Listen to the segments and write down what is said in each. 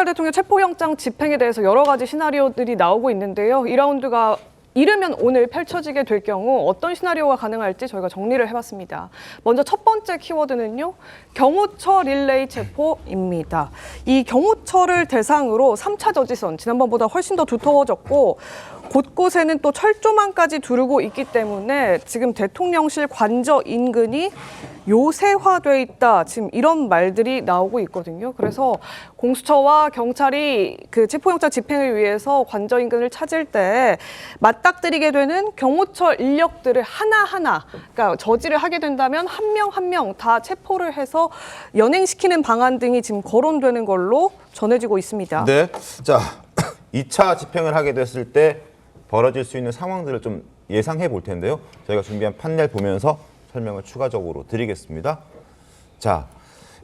대통령 체포영장 집행에 대해서 여러 가지 시나리오들이 나오고 있는데요. 2라운드가 이르면 오늘 펼쳐지게 될 경우 어떤 시나리오가 가능할지 저희가 정리를 해봤습니다. 먼저 첫 번째 키워드는요. 경호처 릴레이 체포입니다. 이 경호처를 대상으로 3차 저지선, 지난번보다 훨씬 더 두터워졌고 곳곳에는 또 철조망까지 두르고 있기 때문에 지금 대통령실 관저 인근이 요새화돼 있다. 지금 이런 말들이 나오고 있거든요. 그래서 공수처와 경찰이 그 체포영장 집행을 위해서 관저 인근을 찾을 때 맞닥뜨리게 되는 경호처 인력들을 하나하나, 그러니까 저지를 하게 된다면 한 명 한 명 다 체포를 해서 연행시키는 방안 등이 지금 거론되는 걸로 전해지고 있습니다. 네. 자, 2차 집행을 하게 됐을 때 벌어질 수 있는 상황들을 좀 예상해 볼 텐데요. 저희가 준비한 판넬 보면서 설명을 추가적으로 드리겠습니다. 자,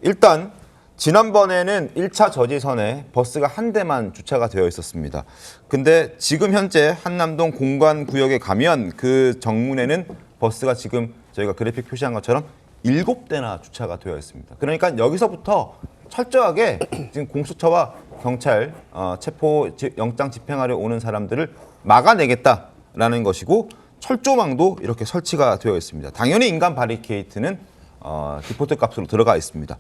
일단 지난번에는 1차 저지선에 버스가 한 대만 주차가 되어 있었습니다. 근데 지금 현재 한남동 공관구역에 가면 그 정문에는 버스가 지금 저희가 그래픽 표시한 것처럼 7대나 주차가 되어 있습니다. 그러니까 여기서부터 철저하게 지금 공수처와 경찰 체포 영장 집행하려 오는 사람들을 막아내겠다라는 것이고 철조망도 이렇게 설치가 되어 있습니다. 당연히 인간 바리케이트는 디포트 값으로 들어가 있습니다.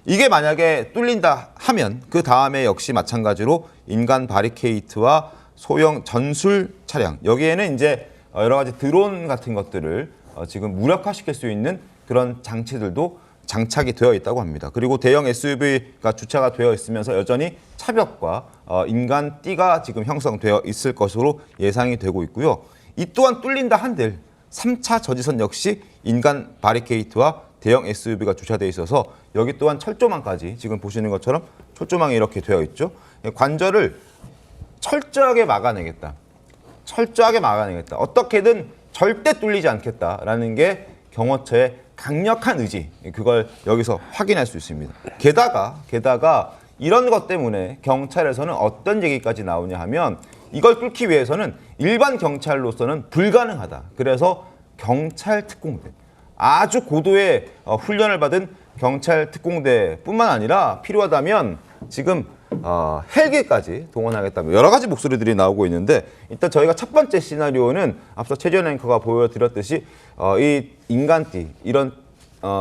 이게 만약에 뚫린다 하면 그 다음에 역시 마찬가지로 인간 바리케이트와 소형 전술 차량, 여기에는 이제 여러 가지 드론 같은 것들을 지금 무력화시킬 수 있는 그런 장치들도 장착이 되어 있다고 합니다. 그리고 대형 SUV가 주차가 되어 있으면서 여전히 차벽과 인간 띠가 지금 형성되어 있을 것으로 예상이 되고 있고요. 이 또한 뚫린다 한들 3차 저지선 역시 인간 바리케이트와 대형 SUV가 주차되어 있어서 여기 또한 철조망까지 지금 보시는 것처럼 철조망이 이렇게 되어 있죠. 관절을 철저하게 막아내겠다. 철저하게 막아내겠다. 어떻게든 절대 뚫리지 않겠다라는 게 경호처의 강력한 의지, 그걸 여기서 확인할 수 있습니다. 게다가 이런 것 때문에 경찰에서는 어떤 얘기까지 나오냐 하면 이걸 뚫기 위해서는 일반 경찰로서는 불가능하다. 그래서 경찰 특공대, 아주 고도의 훈련을 받은 경찰 특공대뿐만 아니라 필요하다면 지금 헬기까지 동원하겠다며 여러 가지 목소리들이 나오고 있는데, 일단 저희가 첫 번째 시나리오는 앞서 최지연 앵커가 보여드렸듯이 이 인간띠 이런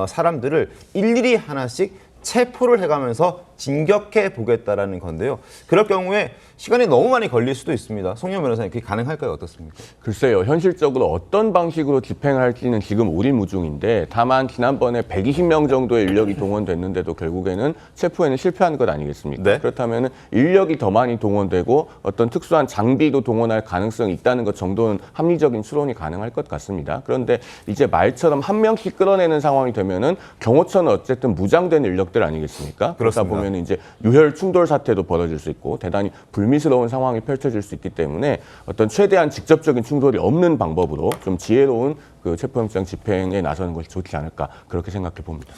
사람들을 일일이 하나씩 체포를 해가면서 진격해 보겠다라는 건데요. 그럴 경우에 시간이 너무 많이 걸릴 수도 있습니다. 송영 변호사님, 그게 가능할까요? 어떻습니까? 글쎄요. 현실적으로 어떤 방식으로 집행할지는 지금 우리무중인데, 다만 지난번에 120명 정도의 인력이 동원됐는데도 결국에는 체포에는 실패한 것 아니겠습니까? 네. 그렇다면 인력이 더 많이 동원되고 어떤 특수한 장비도 동원할 가능성이 있다는 것 정도는 합리적인 추론이 가능할 것 같습니다. 그런데 이제 말처럼 한 명씩 끌어내는 상황이 되면은 경호처는 어쨌든 무장된 인력들 아니겠습니까? 그러다 그렇습니다. 보면 이제 유혈 충돌 사태도 벌어질 수 있고 대단히 불미스러운 상황이 펼쳐질 수 있기 때문에 어떤 최대한 직접적인 충돌이 없는 방법으로 좀 지혜로운 그 체포영장 집행에 나서는 것이 좋지 않을까, 그렇게 생각해 봅니다.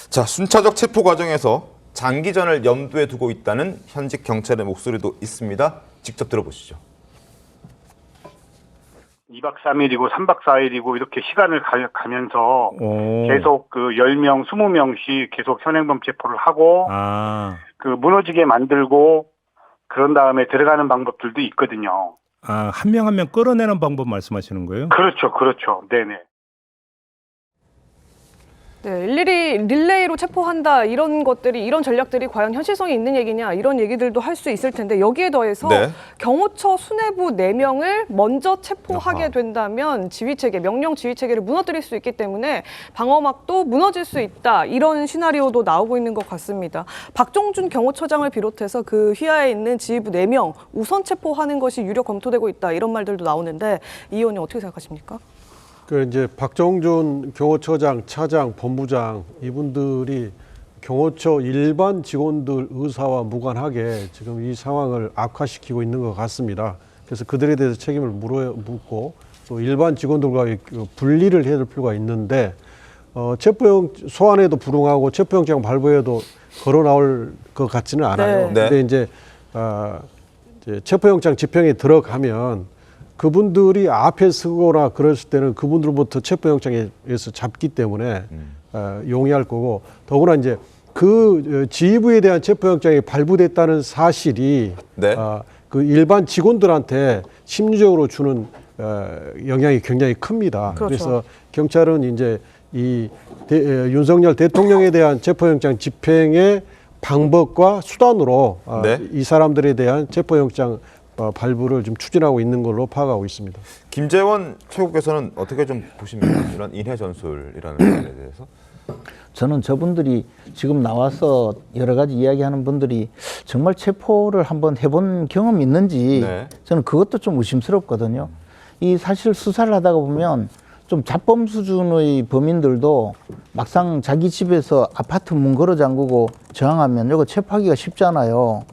자, 순차적 체포 과정에서 장기전을 염두에 두고 있다는 현직 경찰의 목소리도 있습니다. 직접 들어보시죠. 2박 3일이고 3박 4일이고 이렇게 시간을 가면서 계속 그 10명, 20명씩 계속 현행범 체포를 하고 그 무너지게 만들고 그런 다음에 들어가는 방법들도 있거든요. 한 명 한 명 끌어내는 방법 말씀하시는 거예요? 그렇죠. 네네. 네, 일일이 릴레이로 체포한다, 이런 것들이, 이런 전략들이 과연 현실성이 있는 얘기냐, 이런 얘기들도 할 수 있을 텐데, 여기에 더해서 네. 경호처 수뇌부 4명을 먼저 체포하게 된다면 지휘체계, 명령 지휘체계를 무너뜨릴 수 있기 때문에 방어막도 무너질 수 있다, 이런 시나리오도 나오고 있는 것 같습니다. 박종준 경호처장을 비롯해서 그 휘하에 있는 지휘부 4명 우선 체포하는 것이 유력 검토되고 있다, 이런 말들도 나오는데, 이 의원님 어떻게 생각하십니까? 그 이제 박종준 경호처장, 차장, 본부장 이분들이 경호처 일반 직원들 의사와 무관하게 지금 이 상황을 악화시키고 있는 것 같습니다. 그래서 그들에 대해서 책임을 묻고 또 일반 직원들과 분리를 해야 될 필요가 있는데 소환에도 불응하고 체포영장 발부에도 걸어 나올 것 같지는 않아요. 네. 근데 이제 체포영장 집행에 들어가면 그분들이 앞에 서거나 그랬을 때는 그분들부터 체포영장에서 잡기 때문에 용이할 거고, 더구나 이제 그 지휘부에 대한 체포영장이 발부됐다는 사실이 네. 그 일반 직원들한테 심리적으로 주는 영향이 굉장히 큽니다. 그렇죠. 그래서 경찰은 이제 이 윤석열 대통령에 대한 체포영장 집행의 방법과 수단으로 네. 이 사람들에 대한 체포영장 발부를 좀 추진하고 있는 걸로 파악하고 있습니다. 김재원 최고께서는 어떻게 좀 보십니까? 이런 인해 전술이라는 부분에 대해서. 저는 저분들이 지금 나와서 여러 가지 이야기하는 분들이 정말 체포를 한번 해본 경험이 있는지 네. 저는 그것도 좀 의심스럽거든요. 이 사실 수사를 하다가 보면 좀 자범 수준의 범인들도 막상 자기 집에서 아파트 문 걸어 잠그고 저항하면 이거 체포하기가 쉽잖아요.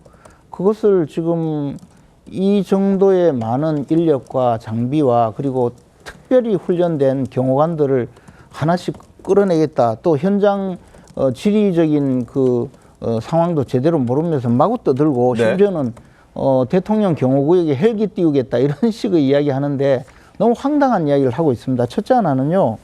그것을 지금 이 정도의 많은 인력과 장비와 그리고 특별히 훈련된 경호관들을 하나씩 끌어내겠다. 또 현장 지리적인 그 상황도 제대로 모르면서 마구 떠들고 네. 심지어는 대통령 경호구역에 헬기 띄우겠다 이런 식의 이야기 하는데 너무 황당한 이야기를 하고 있습니다. 첫째 하나는요.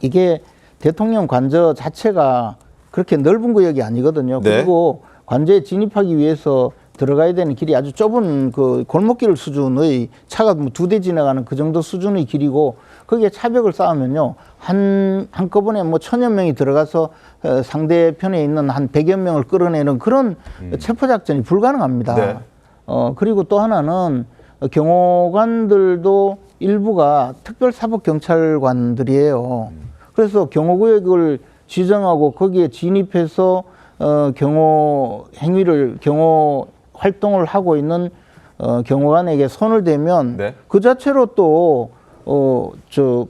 이게 대통령 관저 자체가 그렇게 넓은 구역이 아니거든요. 네. 그리고 관저에 진입하기 위해서 들어가야 되는 길이 아주 좁은 그 골목길 수준의 차가 뭐 2대 지나가는 그 정도 수준의 길이고 거기에 차벽을 쌓으면요. 한꺼번에 뭐 1000여 명이 들어가서 상대편에 있는 한 100여 명을 끌어내는 그런 체포작전이 불가능합니다. 네. 그리고 또 하나는 경호관들도 일부가 특별사법경찰관들이에요. 그래서 경호구역을 지정하고 거기에 진입해서 경호 활동을 하고 있는 경호관에게 손을 대면 네. 그 자체로 또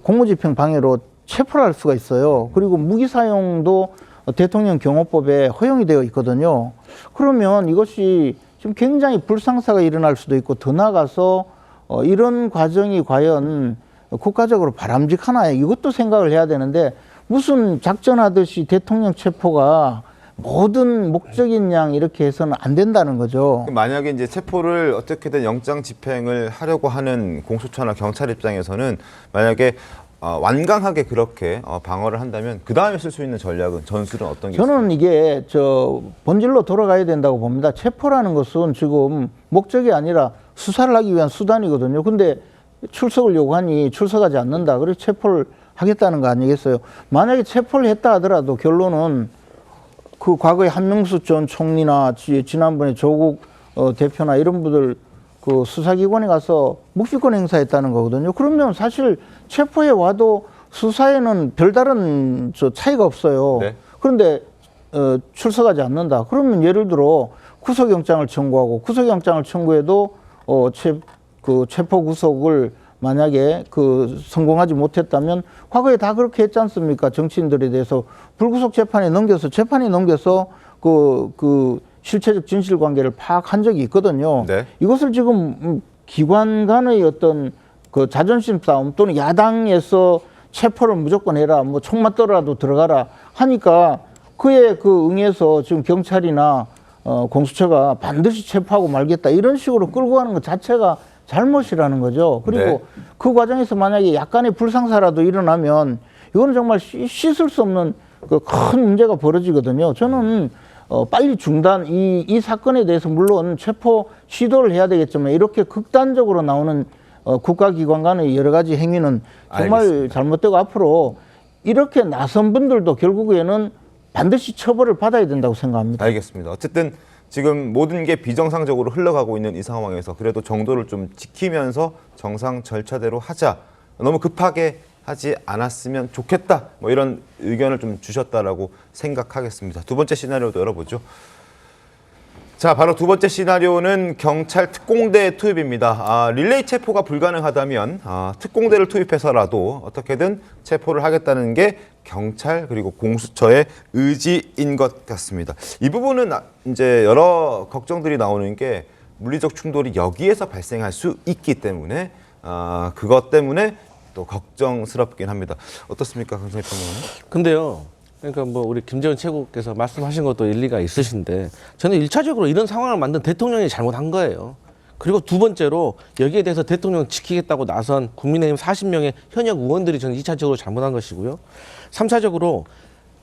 공무집행 방해로 체포를 할 수가 있어요. 그리고 무기 사용도 대통령 경호법에 허용이 되어 있거든요. 그러면 이것이 지금 굉장히 불상사가 일어날 수도 있고 더 나아가서 이런 과정이 과연 국가적으로 바람직하나 이것도 생각을 해야 되는데 무슨 작전하듯이 대통령 체포가 모든 목적인 양 이렇게 해서는 안 된다는 거죠. 만약에 이제 체포를 어떻게든 영장 집행을 하려고 하는 공수처나 경찰 입장에서는 만약에 완강하게 그렇게 방어를 한다면 그 다음에 쓸 수 있는 전략은 전술은 어떤 게 저는 이게 본질로 돌아가야 된다고 봅니다. 체포라는 것은 지금 목적이 아니라 수사를 하기 위한 수단이거든요. 근데 출석을 요구하니 출석하지 않는다. 그래서 체포를 하겠다는 거 아니겠어요? 만약에 체포를 했다 하더라도 결론은 그 과거에 한명수 전 총리나 지난번에 조국 대표나 이런 분들 그 수사기관에 가서 묵비권 행사했다는 거거든요. 그러면 사실 체포해 와도 수사에는 별다른 차이가 없어요. 네. 그런데 출석하지 않는다. 그러면 예를 들어 구속영장을 청구하고 구속영장을 청구해도 체포 구속을 만약에 성공하지 못했다면 과거에 다 그렇게 했지 않습니까? 정치인들에 대해서 불구속 재판에 넘겨서 실체적 진실 관계를 파악한 적이 있거든요. 네. 이것을 지금 기관 간의 어떤 그 자존심 싸움 또는 야당에서 체포를 무조건 해라, 뭐 총 맞더라도 들어가라 하니까 그에 응해서 지금 경찰이나 공수처가 반드시 체포하고 말겠다 이런 식으로 끌고 가는 것 자체가 잘못이라는 거죠. 그리고 네. 그 과정에서 만약에 약간의 불상사라도 일어나면 이거는 정말 씻을 수 없는 큰 문제가 벌어지거든요. 저는 빨리 이 사건에 대해서 물론 체포 시도를 해야 되겠지만 이렇게 극단적으로 나오는 국가기관 간의 여러 가지 행위는 정말 알겠습니다. 잘못되고 앞으로 이렇게 나선 분들도 결국에는 반드시 처벌을 받아야 된다고 생각합니다. 알겠습니다. 어쨌든 지금 모든 게 비정상적으로 흘러가고 있는 이 상황에서 그래도 정도를 좀 지키면서 정상 절차대로 하자. 너무 급하게 하지 않았으면 좋겠다. 뭐 이런 의견을 좀 주셨다라고 생각하겠습니다. 두 번째 시나리오도 열어보죠. 자, 바로 두 번째 시나리오는 경찰 특공대 투입입니다. 릴레이 체포가 불가능하다면 특공대를 투입해서라도 어떻게든 체포를 하겠다는 게 경찰 그리고 공수처의 의지인 것 같습니다. 이 부분은 이제 여러 걱정들이 나오는 게 물리적 충돌이 여기에서 발생할 수 있기 때문에 그것 때문에 또 걱정스럽긴 합니다. 어떻습니까, 강성희 평론가님? 근데요. 그러니까 뭐 우리 김재원 최고께서 말씀하신 것도 일리가 있으신데 저는 1차적으로 이런 상황을 만든 대통령이 잘못한 거예요. 그리고 두 번째로 여기에 대해서 대통령 지키겠다고 나선 국민의힘 40명의 현역 의원들이 저는 2차적으로 잘못한 것이고요. 3차적으로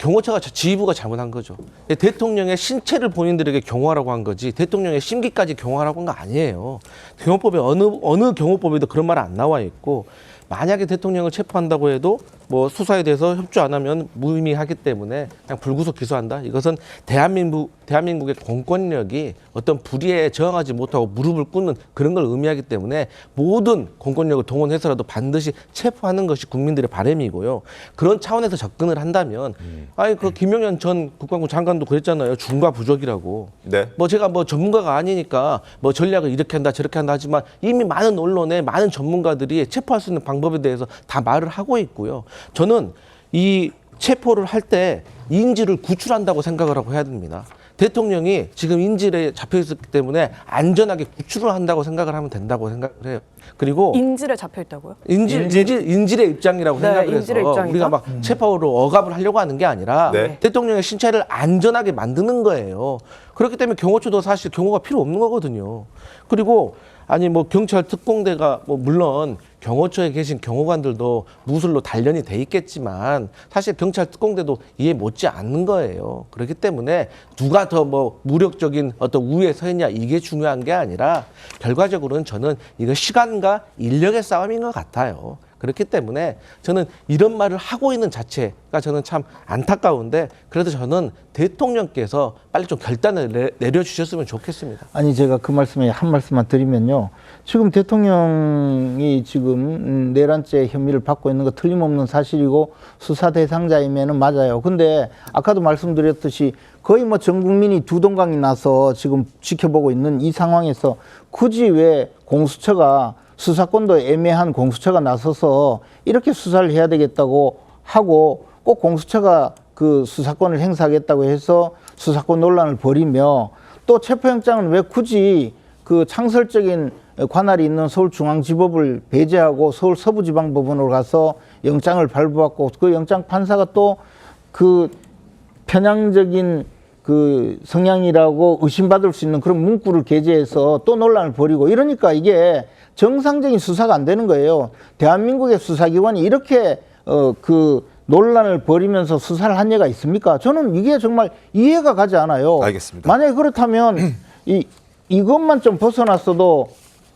경호처가 지휘부가 잘못한 거죠. 대통령의 신체를 본인들에게 경호하라고 한 거지 대통령의 심기까지 경호하라고 한 거 아니에요. 경호법에 어느 경호법에도 그런 말 안 나와 있고 만약에 대통령을 체포한다고 해도 뭐 수사에 대해서 협조 안 하면 무의미하기 때문에 그냥 불구속 기소한다. 이것은 대한민국의 공권력이 어떤 불의에 저항하지 못하고 무릎을 꿇는 그런 걸 의미하기 때문에 모든 공권력을 동원해서라도 반드시 체포하는 것이 국민들의 바람이고요. 그런 차원에서 접근을 한다면 아니 그 김용현 전 국방부 장관도 그랬잖아요. 중과 부족이라고. 네. 뭐 제가 뭐 전문가가 아니니까 뭐 전략을 이렇게 한다 저렇게 한다 하지만 이미 많은 언론에 많은 전문가들이 체포할 수 있는 방법에 대해서 다 말을 하고 있고요. 저는 이 체포를 할 때 인질을 구출한다고 생각을 하고 해야 됩니다. 대통령이 지금 인질에 잡혀 있었기 때문에 안전하게 구출을 한다고 생각을 하면 된다고 생각을 해요. 그리고 인질에 잡혀 있다고요? 인질의 입장이라고 네, 생각을 인질의 해서 입장이다? 우리가 막 체포로 억압을 하려고 하는 게 아니라 네. 대통령의 신체를 안전하게 만드는 거예요. 그렇기 때문에 경호처도 사실 경호가 필요 없는 거거든요. 그리고 아니 뭐 경찰 특공대가 뭐 물론 경호처에 계신 경호관들도 무술로 단련이 돼 있겠지만 사실 경찰 특공대도 이해 못지 않는 거예요. 그렇기 때문에 누가 더 뭐 무력적인 어떤 우위에 서 있냐 이게 중요한 게 아니라 결과적으로는 저는 이거 시간과 인력의 싸움인 것 같아요. 그렇기 때문에 저는 이런 말을 하고 있는 자체가 저는 참 안타까운데 그래도 저는 대통령께서 빨리 좀 결단을 내려주셨으면 좋겠습니다. 아니 제가 그 말씀에 한 말씀만 드리면요. 지금 대통령이 지금 내란죄 혐의를 받고 있는 거 틀림없는 사실이고 수사 대상자이면은 맞아요. 근데 아까도 말씀드렸듯이 거의 뭐 전 국민이 두 동강이 나서 지금 지켜보고 있는 이 상황에서 굳이 왜 공수처가 수사권도 애매한 공수처가 나서서 이렇게 수사를 해야 되겠다고 하고 꼭 공수처가 그 수사권을 행사하겠다고 해서 수사권 논란을 벌이며 또 체포영장은 왜 굳이 그 창설적인 관할이 있는 서울중앙지법을 배제하고 서울 서부지방법원으로 가서 영장을 발부받고 그 영장 판사가 또 그 편향적인 그 성향이라고 의심받을 수 있는 그런 문구를 게재해서 또 논란을 벌이고 이러니까 이게 정상적인 수사가 안 되는 거예요. 대한민국의 수사기관이 이렇게 그 논란을 벌이면서 수사를 한 예가 있습니까? 저는 이게 정말 이해가 가지 않아요. 알겠습니다. 만약에 그렇다면 이것만 좀 벗어났어도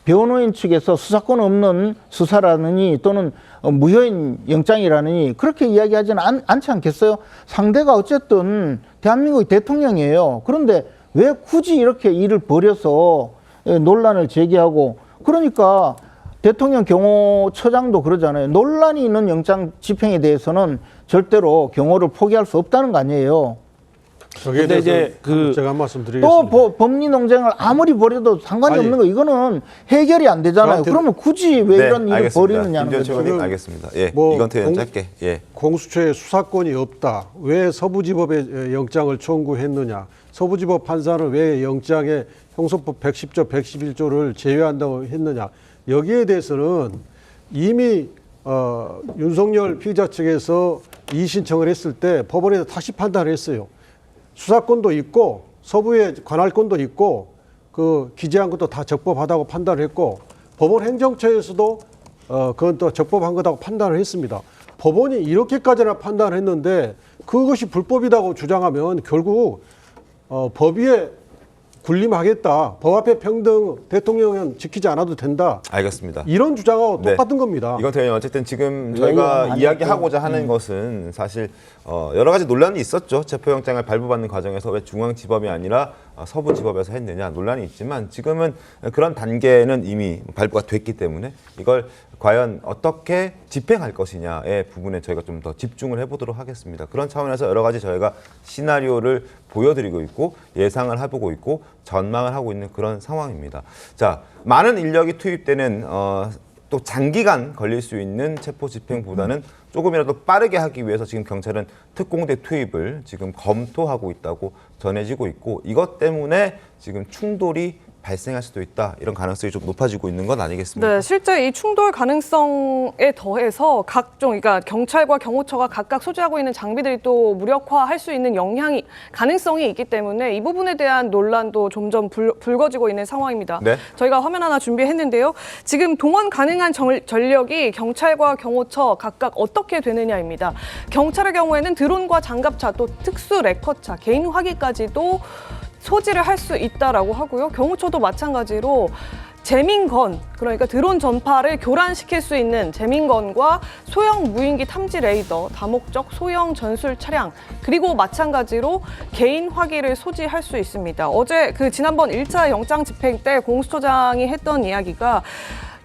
변호인 측에서 수사권 없는 수사라느니 또는 무효인 영장이라느니 그렇게 이야기하지는 않지 않겠어요? 상대가 어쨌든 대한민국의 대통령이에요. 그런데 왜 굳이 이렇게 일을 벌여서 논란을 제기하고 그러니까 대통령 경호처장도 그러잖아요. 논란이 있는 영장 집행에 대해서는 절대로 경호를 포기할 수 없다는 거 아니에요. 저게 근데 이제 이제 제가 한 말씀 드리겠습니다. 또 법리 논쟁을 아무리 벌여도 상관이 아니, 없는 거 이거는 해결이 안 되잖아요. 저한테- 그러면 굳이 왜 이런 일을 알겠습니다. 벌이느냐는 김재원 거죠. 최고님 알겠습니다. 예, 뭐 이건태 의원 공- 짧게. 예. 공수처에 수사권이 없다. 왜 서부지법에 영장을 청구했느냐. 서부지법 판사는 왜 영장에 형소법 110조, 111조를 제외한다고 했느냐. 여기에 대해서는 이미 윤석열 피의자 측에서 이의신청을 했을 때 법원에서 다시 판단을 했어요. 수사권도 있고 서부의 관할권도 있고 그 기재한 것도 다 적법하다고 판단을 했고 법원 행정처에서도 그건 또 적법한 거다고 판단을 했습니다. 법원이 이렇게까지나 판단을 했는데 그것이 불법이라고 주장하면 결국 법 위에 군림하겠다. 법 앞에 평등 대통령은 지키지 않아도 된다. 알겠습니다. 이런 주장하고 네. 똑같은 겁니다. 이건 대원 어쨌든 지금 이건 저희가 아니고. 이야기하고자 하는 것은 사실 여러 가지 논란이 있었죠. 체포영장을 발부받는 과정에서 왜 중앙지법이 아니라 서부지법에서 했느냐 논란이 있지만 지금은 그런 단계는 이미 발부가 됐기 때문에 이걸 과연 어떻게 집행할 것이냐의 부분에 저희가 좀 더 집중을 해보도록 하겠습니다. 그런 차원에서 여러 가지 저희가 시나리오를 보여드리고 있고 예상을 해보고 있고 전망을 하고 있는 그런 상황입니다. 자, 많은 인력이 투입되는 또 장기간 걸릴 수 있는 체포 집행보다는 조금이라도 빠르게 하기 위해서 지금 경찰은 특공대 투입을 지금 검토하고 있다고 전해지고 있고 이것 때문에 지금 충돌이 발생할 수도 있다. 이런 가능성이 좀 높아지고 있는 건 아니겠습니까? 네, 실제 이 충돌 가능성에 더해서 각종, 그러니까 경찰과 경호처가 각각 소지하고 있는 장비들이 또 무력화할 수 있는 가능성이 있기 때문에 이 부분에 대한 논란도 점점 불거지고 있는 상황입니다. 네. 저희가 화면 하나 준비했는데요. 지금 동원 가능한 전력이 경찰과 경호처 각각 어떻게 되느냐입니다. 경찰의 경우에는 드론과 장갑차, 또 특수 레커차, 개인 화기까지도 소지를 할 수 있다라고 하고요. 경호처도 마찬가지로 재민건, 그러니까 드론 전파를 교란시킬 수 있는 재민건과 소형 무인기 탐지 레이더, 다목적 소형 전술 차량, 그리고 마찬가지로 개인 화기를 소지할 수 있습니다. 어제 지난번 1차 영장 집행 때 공수처장이 했던 이야기가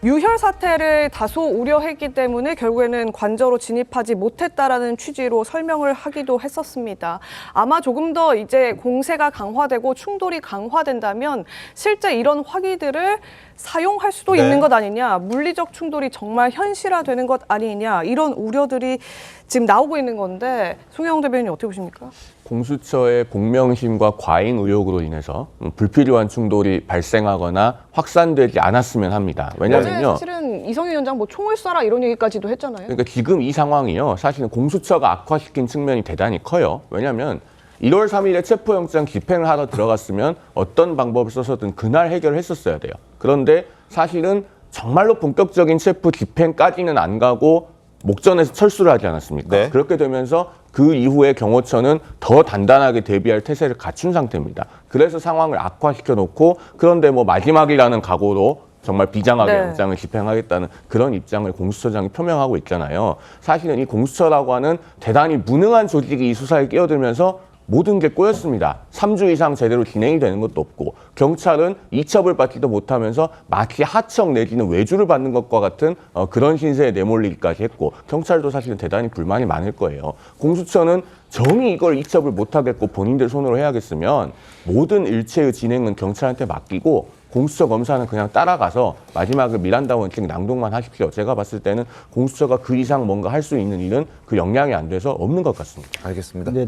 유혈 사태를 다소 우려했기 때문에 결국에는 관저로 진입하지 못했다라는 취지로 설명을 하기도 했었습니다. 아마 조금 더 이제 공세가 강화되고 충돌이 강화된다면 실제 이런 화기들을 사용할 수도 네. 있는 것 아니냐, 물리적 충돌이 정말 현실화되는 것 아니냐, 이런 우려들이 지금 나오고 있는 건데 송영 대변인님 어떻게 보십니까? 공수처의 공명심과 과잉 의욕으로 인해서 불필요한 충돌이 발생하거나 확산되지 않았으면 합니다. 어제 왜냐면요. 사실은 이성윤 위원장 뭐 총을 쏴라 이런 얘기까지도 했잖아요. 그러니까 지금 이 상황이요. 사실은 공수처가 악화시킨 측면이 대단히 커요. 왜냐하면 1월 3일에 체포영장 집행을 하러 들어갔으면 어떤 방법을 써서든 그날 해결했었어야 돼요. 그런데 사실은 정말로 본격적인 체포 집행까지는 안 가고 목전에서 철수를 하지 않았습니까? 네. 그렇게 되면서 그 이후에 경호처는 더 단단하게 대비할 태세를 갖춘 상태입니다. 그래서 상황을 악화시켜 놓고 그런데 뭐 마지막이라는 각오로 정말 비장하게 네. 영장을 집행하겠다는 그런 입장을 공수처장이 표명하고 있잖아요. 사실은 이 공수처라고 하는 대단히 무능한 조직이 이 수사에 끼어들면서 모든 게 꼬였습니다. 3주 이상 제대로 진행이 되는 것도 없고 경찰은 이첩을 받지도 못하면서 마치 하청 내지는 외주를 받는 것과 같은 그런 신세에 내몰리기까지 했고 경찰도 사실은 대단히 불만이 많을 거예요. 공수처는 정이 이걸 이첩을 못하겠고 본인들 손으로 해야겠으면 모든 일체의 진행은 경찰한테 맡기고 공수처 검사는 그냥 따라가서 마지막에 미란다 원칙 낭독만 하십시오. 제가 봤을 때는 공수처가 그 이상 뭔가 할 수 있는 일은 그 역량이 안 돼서 없는 것 같습니다. 알겠습니다. 근데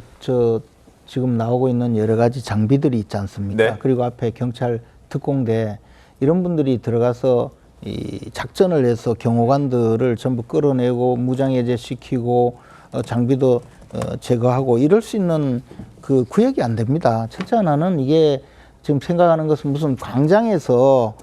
지금 나오고 있는 여러 가지 장비들이 있지 않습니까? 네. 그리고 앞에 경찰 특공대 이런 분들이 들어가서 이 작전을 해서 경호관들을 전부 끌어내고 무장해제시키고 장비도 제거하고 이럴 수 있는 그 구역이 안 됩니다. 첫째 하나는 이게 지금 생각하는 것은 무슨 광장에서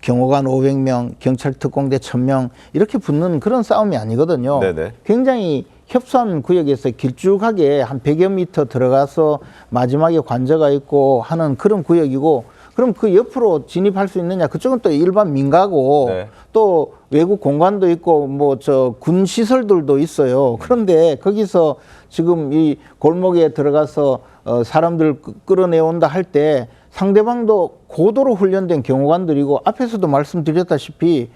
경호관 500명, 경찰 특공대 1000명 이렇게 붙는 그런 싸움이 아니거든요. 네네. 굉장히 협소한 구역에서 길쭉하게 한 100여 미터 들어가서 마지막에 관저가 있고 하는 그런 구역이고 그럼 그 옆으로 진입할 수 있느냐? 그쪽은 또 일반 민가고 네. 또 외국 공관도 있고 군 시설들도 있어요. 그런데 거기서 지금 이 골목에 들어가서 사람들 끌어내온다 할 때 상대방도 고도로 훈련된 경호관들이고 앞에서도 말씀드렸다시피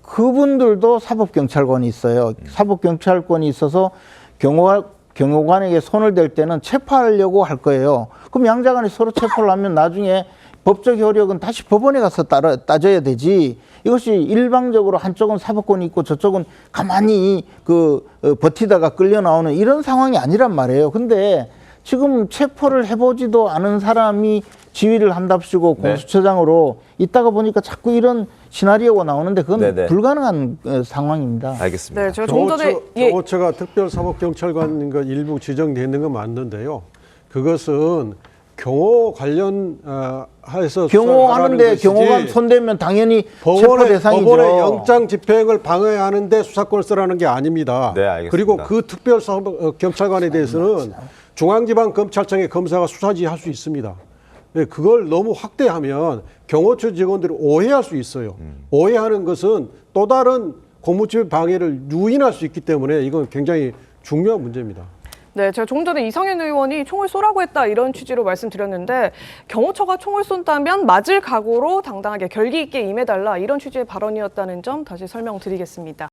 그분들도 사법경찰관이 있어요. 사법경찰관이 있어서 경호관에게 손을 댈 때는 체포하려고 할 거예요. 그럼 양자간에 서로 체포를 하면 나중에 법적 효력은 다시 법원에 가서 따져야 되지. 이것이 일방적으로 한쪽은 사법권이 있고 저쪽은 가만히 버티다가 끌려 나오는 이런 상황이 아니란 말이에요. 근데 지금 체포를 해보지도 않은 사람이 지휘를 한답시고 공수처장으로 있다가 보니까 자꾸 이런 시나리오가 나오는데 그건 네네. 불가능한 상황입니다. 알겠습니다. 네, 제가 조금 전에 경호처가 특별사법경찰관 일부 지정되어 있는 건 맞는데요. 그것은 경호 관련해서 경호하는데 경호관 손대면 당연히 체포 대상이죠. 법원의 영장 집행을 방해하는데 수사권을 쓰라는 게 아닙니다. 네, 알겠습니다. 그리고 그 특별사법경찰관에 대해서는 중앙지방검찰청의 검사가 수사지휘할 수 있습니다. 그걸 너무 확대하면 경호처 직원들이 오해할 수 있어요. 오해하는 것은 또 다른 공무집행 방해를 유인할 수 있기 때문에 이건 굉장히 중요한 문제입니다. 네, 제가 조금 전에 이성윤 의원이 총을 쏘라고 했다 이런 취지로 말씀드렸는데 경호처가 총을 쏜다면 맞을 각오로 당당하게 결기 있게 임해달라 이런 취지의 발언이었다는 점 다시 설명드리겠습니다.